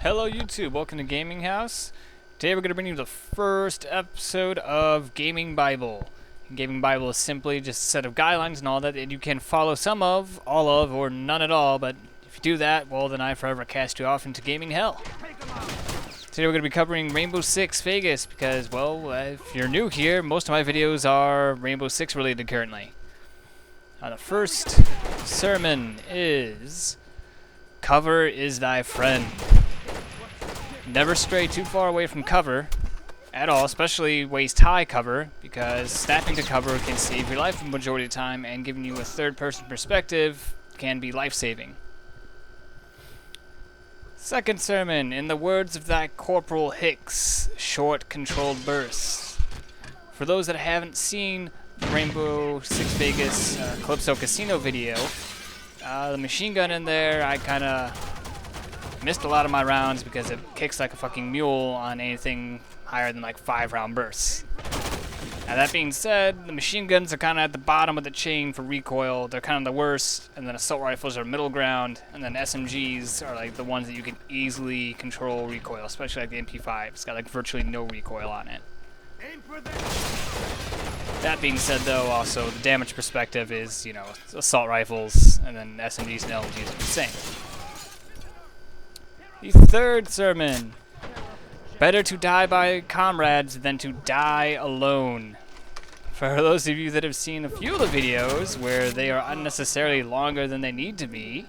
Hello YouTube, welcome to GamingHouse. Today we're going to bring you the first episode of Gaming Bible. Gaming Bible is simply just a set of guidelines and all that you can follow some of, all of, or none at all, but if you do that, well then I forever cast you off into gaming hell. Today we're going to be covering Rainbow Six Vegas because, well, if you're new here, most of my videos are Rainbow Six related currently. The first sermon is, cover is thy friend. Never stray too far away from cover at all, especially waist-high cover, because snapping to cover can save your life the majority of the time, and giving you a third-person perspective can be life-saving. Second sermon, in the words of thy Corporal Hicks, short, controlled bursts. For those that haven't seen the Rainbow Six Vegas Calypso Casino video, the machine gun in there, I kind of missed a lot of my rounds because it kicks like a fucking mule on anything higher than like 5-round bursts. Now that being said, the machine guns are kind of at the bottom of the chain for recoil. They're kind of the worst, and then assault rifles are middle ground, and then SMGs are like the ones that you can easily control recoil, especially like the MP5. It's got like virtually no recoil on it. That being said though, also the damage perspective is, you know, assault rifles, and then SMGs and LMGs are the same. The third sermon, better to die by comrades than to die alone. For those of you that have seen a few of the videos where they are unnecessarily longer than they need to be,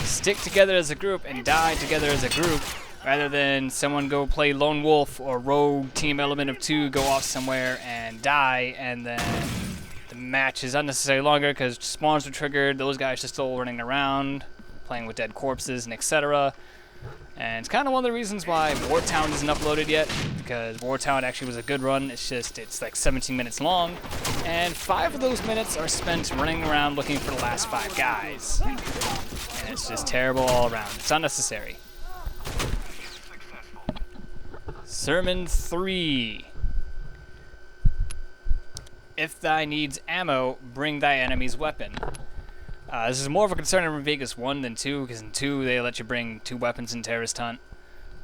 stick together as a group and die together as a group, rather than someone go play lone wolf or rogue team element of 2, go off somewhere and die, and then the match is unnecessarily longer because spawns are triggered, those guys are still running around, playing with dead corpses and etc. And it's kind of one of the reasons why Wartown isn't uploaded yet, because Wartown actually was a good run. It's like 17 minutes long, and 5 of those minutes are spent running around looking for the last 5 guys. And it's just terrible all around. It's unnecessary. Sermon 3. If thy needs ammo, bring thy enemy's weapon. This is more of a concern in Vegas 1 than 2, because in 2 they let you bring 2 weapons in Terrorist Hunt.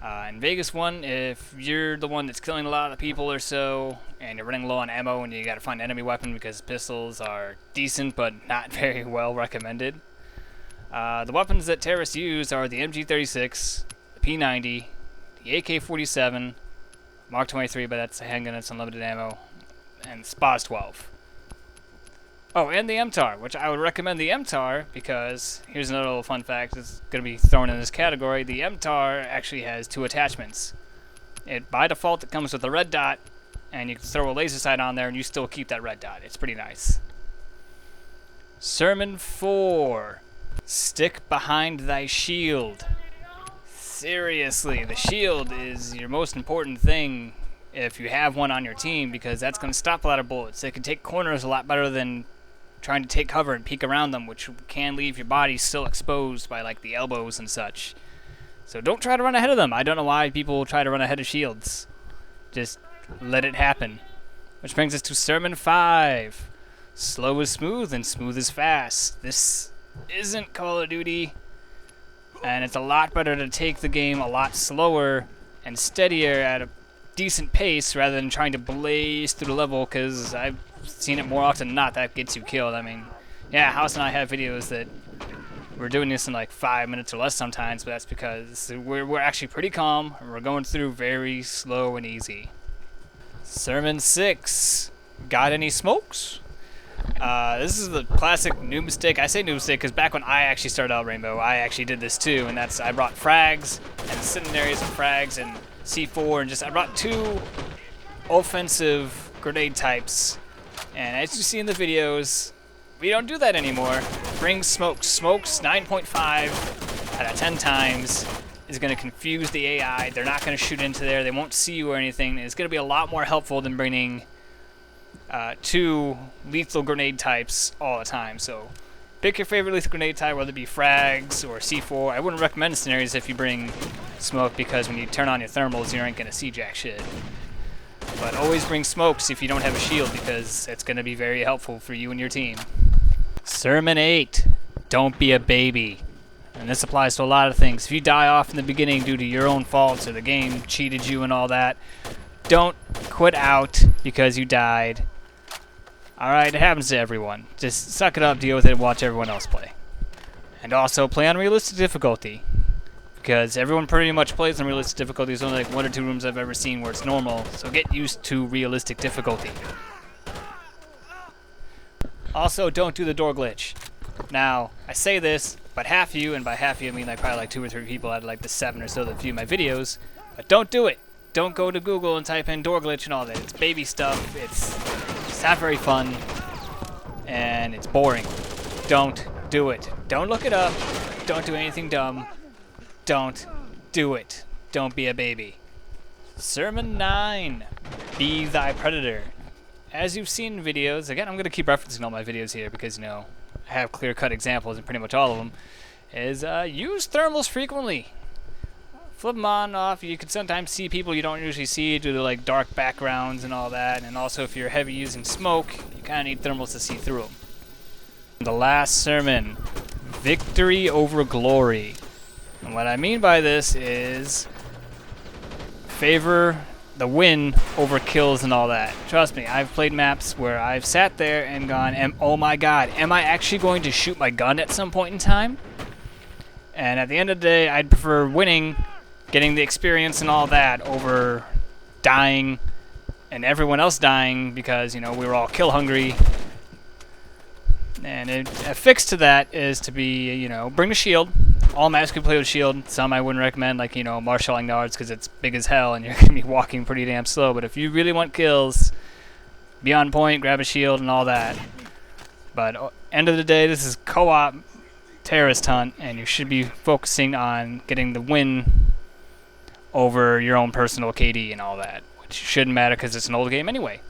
In Vegas 1, if you're the one that's killing a lot of people or so, and you're running low on ammo and you gotta find an enemy weapon because pistols are decent but not very well recommended. The weapons that terrorists use are the MG36, the P90, the AK-47, Mark 23, but that's a handgun that's unlimited ammo, and SPAS 12. Oh, and the MTAR, which I would recommend the MTAR because, here's another little fun fact that's going to be thrown in this category. The MTAR actually has 2 attachments. By default, it comes with a red dot, and you can throw a laser sight on there and you still keep that red dot. It's pretty nice. Sermon 4. Stick behind thy shield. Seriously, the shield is your most important thing if you have one on your team, because that's going to stop a lot of bullets. It can take corners a lot better than trying to take cover and peek around them, which can leave your body still exposed by like the elbows and such. So don't try to run ahead of them. I don't know why people try to run ahead of shields. Just let it happen. Which brings us to Sermon 5. Slow is smooth and smooth is fast. This isn't Call of Duty, and it's a lot better to take the game a lot slower and steadier at a decent pace rather than trying to blaze through the level, because I've seen it more often than not that gets you killed. I mean, yeah, House and I have videos that we're doing this in like 5 minutes or less sometimes, but that's because we're actually pretty calm and we're going through very slow and easy. Sermon 6. Got any smokes? This is the classic noob mistake. I say noob mistake because back when I actually started out Rainbow, I actually did this too, and that's I brought frags and incendiaries and frags and C4, and I brought 2 offensive grenade types. And as you see in the videos, we don't do that anymore. Bring smokes. Smokes 9.5 out of 10 times is going to confuse the AI. They're not going to shoot into there. They won't see you or anything. And it's going to be a lot more helpful than bringing 2 lethal grenade types all the time. So pick your favorite lethal grenade type, whether it be frags or C4. I wouldn't recommend scenarios if you bring smoke, because when you turn on your thermals, you aren't going to see jack shit. But always bring smokes if you don't have a shield, because it's going to be very helpful for you and your team. Sermon 8. Don't be a baby. And this applies to a lot of things. If you die off in the beginning due to your own faults or the game cheated you and all that, don't quit out because you died. Alright, it happens to everyone. Just suck it up, deal with it, and watch everyone else play. And also play on realistic difficulty. Because everyone pretty much plays on realistic difficulty. There's only like 1 or 2 rooms I've ever seen where it's normal. So get used to realistic difficulty. Also, don't do the door glitch. Now, I say this, but half of you, and by half of you I mean like probably like 2 or 3 people out of like the 7 or so that view my videos, but don't do it. Don't go to Google and type in door glitch and all that. It's baby stuff. It's not very fun, and it's boring. Don't do it. Don't look it up. Don't do anything dumb. Don't do it. Don't be a baby. Sermon 9. Be thy predator. As you've seen in videos, again, I'm going to keep referencing all my videos here because, you know, I have clear-cut examples in pretty much all of them, is use thermals frequently. Flip them on and off. You can sometimes see people you don't usually see due to like dark backgrounds and all that, and also if you're heavy using smoke, you kind of need thermals to see through them. The last sermon, victory over glory. And what I mean by this is favor the win over kills and all that. Trust me, I've played maps where I've sat there and gone, oh my god, am I actually going to shoot my gun at some point in time? And at the end of the day, I'd prefer winning, getting the experience and all that, over dying and everyone else dying because, you know, we were all kill hungry. And a fix to that is to be, you know, bring the shield. All maps can play with shield. Some I wouldn't recommend, like, you know, marshalling yards because it's big as hell and you're going to be walking pretty damn slow. But if you really want kills, be on point, grab a shield and all that. But end of the day, this is co-op terrorist hunt, and you should be focusing on getting the win over your own personal KD and all that, which shouldn't matter because it's an old game anyway.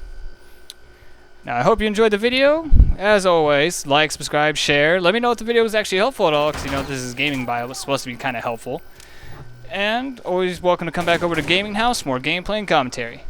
Now, I hope you enjoyed the video. As always, like, subscribe, share. Let me know if the video was actually helpful at all, because, you know, this is gaming bio. It's supposed to be kind of helpful. And always welcome to come back over to GamingHouse, more gameplay and commentary.